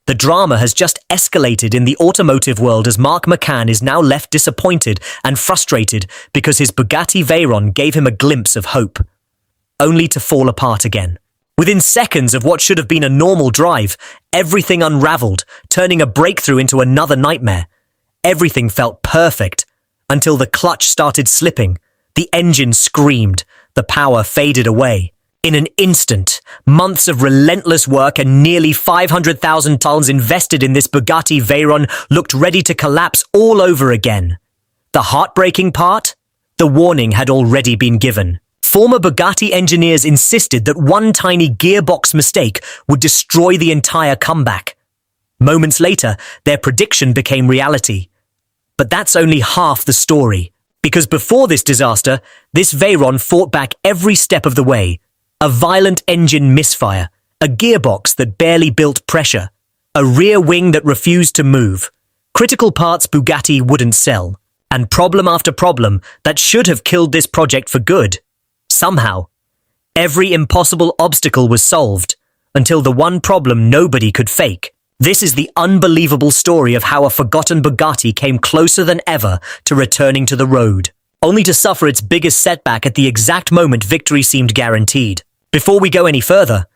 The drama has just escalated in the automotive world as Mark Maccan is now left disappointed and frustrated because his Bugatti Veyron gave him a glimpse of hope, only to fall apart again. Within seconds of what should have been a normal drive, everything unraveled, turning a breakthrough into another nightmare. Everything felt perfect until the clutch started slipping. The engine screamed, the power faded away. In an instant, months of relentless work and nearly 500,000 tons invested in this Bugatti Veyron looked ready to collapse all over again. The heartbreaking part? The warning had already been given. Former Bugatti engineers insisted that one tiny gearbox mistake would destroy the entire comeback. Moments later, their prediction became reality. But that's only half the story. Because before this disaster, this Veyron fought back every step of the way. A violent engine misfire, a gearbox that barely built pressure, a rear wing that refused to move, critical parts Bugatti wouldn't sell, and problem after problem that should have killed this project for good. Somehow, every impossible obstacle was solved, until the one problem nobody could fake. This is the unbelievable story of how a forgotten Bugatti came closer than ever to returning to the road, only to suffer its biggest setback at the exact moment victory seemed guaranteed. Before we go any further,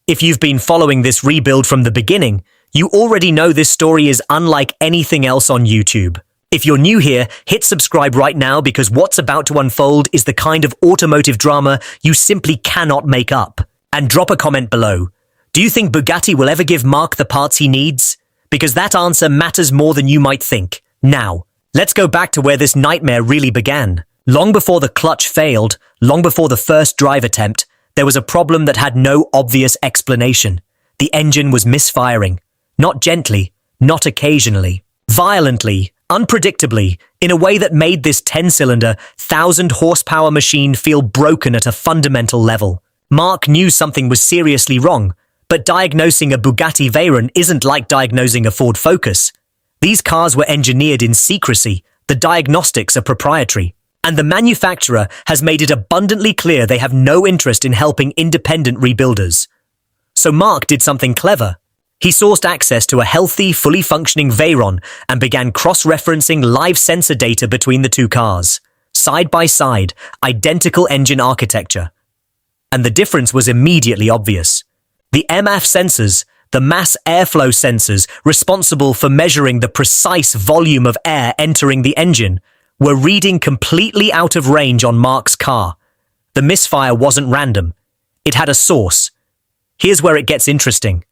if you've been following this rebuild from the beginning, you already know this story is unlike anything else on YouTube. If you're new here, hit subscribe right now because what's about to unfold is the kind of automotive drama you simply cannot make up. And drop a comment below. Do you think Bugatti will ever give Mark the parts he needs? Because that answer matters more than you might think. Now, let's go back to where this nightmare really began. Long before the clutch failed, long before the first drive attempt, there was a problem that had no obvious explanation. The engine was misfiring. Not gently, not occasionally. Violently, unpredictably, in a way that made this 10-cylinder, 1,000-horsepower machine feel broken at a fundamental level. Mark knew something was seriously wrong, but diagnosing a Bugatti Veyron isn't like diagnosing a Ford Focus. These cars were engineered in secrecy. The diagnostics are proprietary. And the manufacturer has made it abundantly clear they have no interest in helping independent rebuilders. So Mark did something clever. He sourced access to a healthy, fully functioning Veyron and began cross-referencing live sensor data between the two cars. Side by side, identical engine architecture. And the difference was immediately obvious. The MAF sensors, the mass airflow sensors responsible for measuring the precise volume of air entering the engine, were reading completely out of range on Mark's car. The misfire wasn't random. It had a source. Here's where it gets interesting.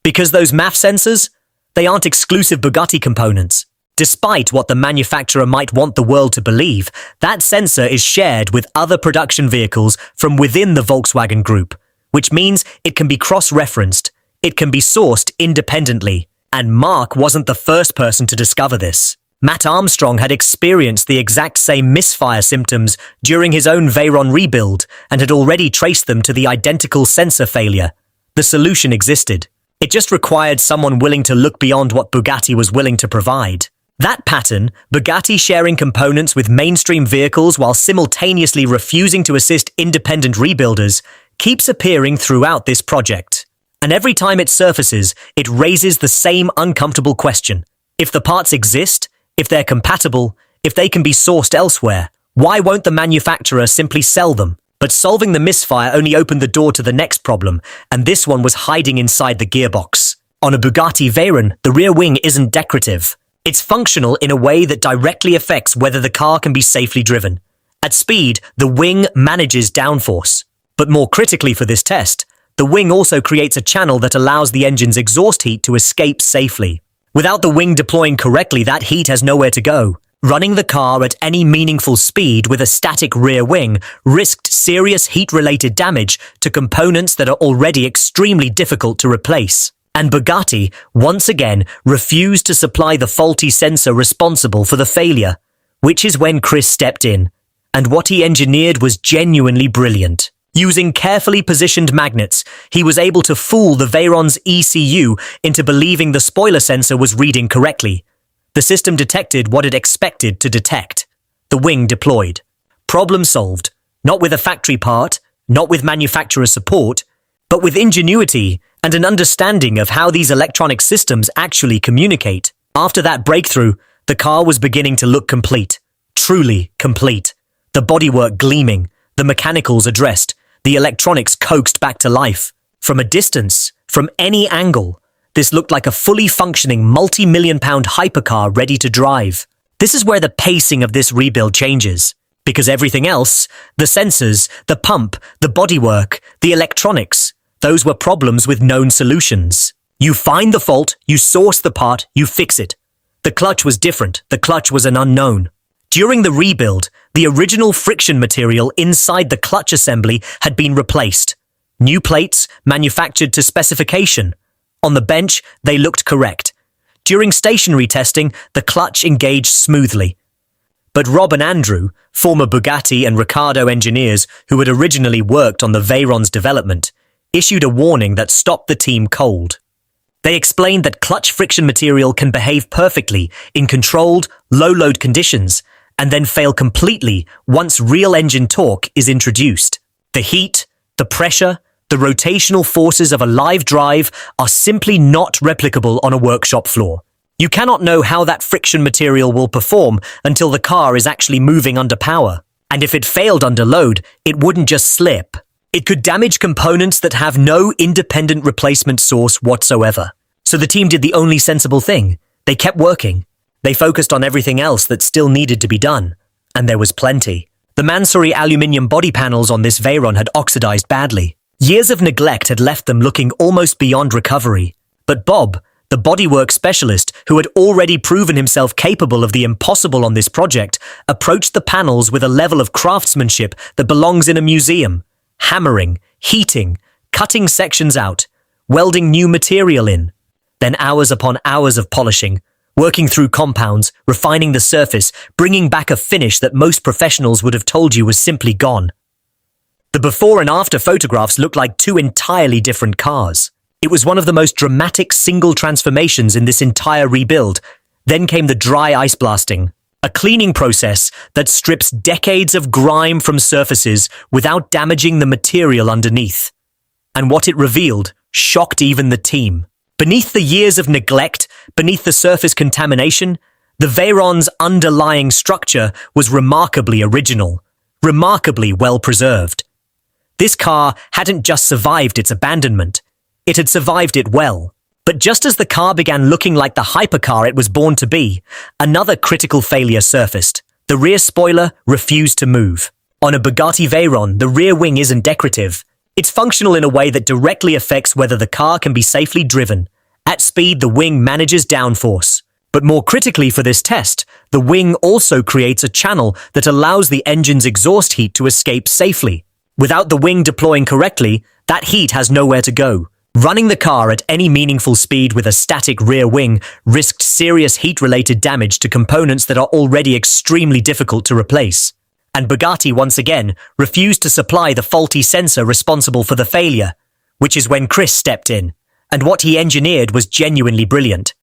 Because those MAF sensors, they aren't exclusive Bugatti components. Despite what the manufacturer might want the world to believe, that sensor is shared with other production vehicles from within the Volkswagen Group, which means it can be cross-referenced, it can be sourced independently. And Mark wasn't the first person to discover this. Matt Armstrong had experienced the exact same misfire symptoms during his own Veyron rebuild and had already traced them to the identical sensor failure. The solution existed. It just required someone willing to look beyond what Bugatti was willing to provide. That pattern, Bugatti sharing components with mainstream vehicles while simultaneously refusing to assist independent rebuilders, keeps appearing throughout this project. And every time it surfaces, it raises the same uncomfortable question. If the parts exist, if they're compatible, if they can be sourced elsewhere, why won't the manufacturer simply sell them? But solving the misfire only opened the door to the next problem, and this one was hiding inside the gearbox. On a Bugatti Veyron, the rear wing isn't decorative. It's functional in a way that directly affects whether the car can be safely driven. At speed, the wing manages downforce. But more critically for this test, the wing also creates a channel that allows the engine's exhaust heat to escape safely. Without the wing deploying correctly, that heat has nowhere to go. Running the car at any meaningful speed with a static rear wing risked serious heat-related damage to components that are already extremely difficult to replace. And Bugatti, once again, refused to supply the faulty sensor responsible for the failure, which is when Chris stepped in. And what he engineered was genuinely brilliant. Using carefully positioned magnets, he was able to fool the Veyron's ECU into believing the spoiler sensor was reading correctly. The system detected what it expected to detect. The wing deployed. Problem solved. Not with a factory part, not with manufacturer support, but with ingenuity and an understanding of how these electronic systems actually communicate. After that breakthrough, the car was beginning to look complete. Truly complete. The bodywork gleaming, the mechanicals addressed, the electronics coaxed back to life. From a distance, from any angle, this looked like a fully functioning multi-million-pound hypercar ready to drive. This is where the pacing of this rebuild changes. Because everything else, the sensors, the pump, the bodywork, the electronics, those were problems with known solutions. You find the fault, you source the part, you fix it. The clutch was different. The clutch was an unknown. During the rebuild, the original friction material inside the clutch assembly had been replaced. New plates, manufactured to specification. On the bench, they looked correct. During stationary testing, the clutch engaged smoothly. But Rob and Andrew, former Bugatti and Ricardo engineers who had originally worked on the Veyron's development, issued a warning that stopped the team cold. They explained that clutch friction material can behave perfectly in controlled, low-load conditions and then fail completely once real engine torque is introduced. The heat, the pressure, the rotational forces of a live drive are simply not replicable on a workshop floor. You cannot know how that friction material will perform until the car is actually moving under power. And if it failed under load, it wouldn't just slip. It could damage components that have no independent replacement source whatsoever. So the team did the only sensible thing. They kept working. They focused on everything else that still needed to be done. And there was plenty. The Mansory aluminium body panels on this Veyron had oxidized badly. Years of neglect had left them looking almost beyond recovery. But Bob, the bodywork specialist who had already proven himself capable of the impossible on this project, approached the panels with a level of craftsmanship that belongs in a museum. Hammering, heating, cutting sections out, welding new material in. Then hours upon hours of polishing, working through compounds, refining the surface, bringing back a finish that most professionals would have told you was simply gone. The before and after photographs looked like two entirely different cars. It was one of the most dramatic single transformations in this entire rebuild. Then came the dry ice blasting, a cleaning process that strips decades of grime from surfaces without damaging the material underneath. And what it revealed shocked even the team. Beneath the years of neglect, beneath the surface contamination, the Veyron's underlying structure was remarkably original, remarkably well preserved. This car hadn't just survived its abandonment, it had survived it well. But just as the car began looking like the hypercar it was born to be, another critical failure surfaced. The rear spoiler refused to move. On a Bugatti Veyron, the rear wing isn't decorative. It's functional in a way that directly affects whether the car can be safely driven. At speed, the wing manages downforce. But more critically for this test, the wing also creates a channel that allows the engine's exhaust heat to escape safely. Without the wing deploying correctly, that heat has nowhere to go. Running the car at any meaningful speed with a static rear wing risked serious heat-related damage to components that are already extremely difficult to replace. And Bugatti once again refused to supply the faulty sensor responsible for the failure, which is when Chris stepped in. And what he engineered was genuinely brilliant.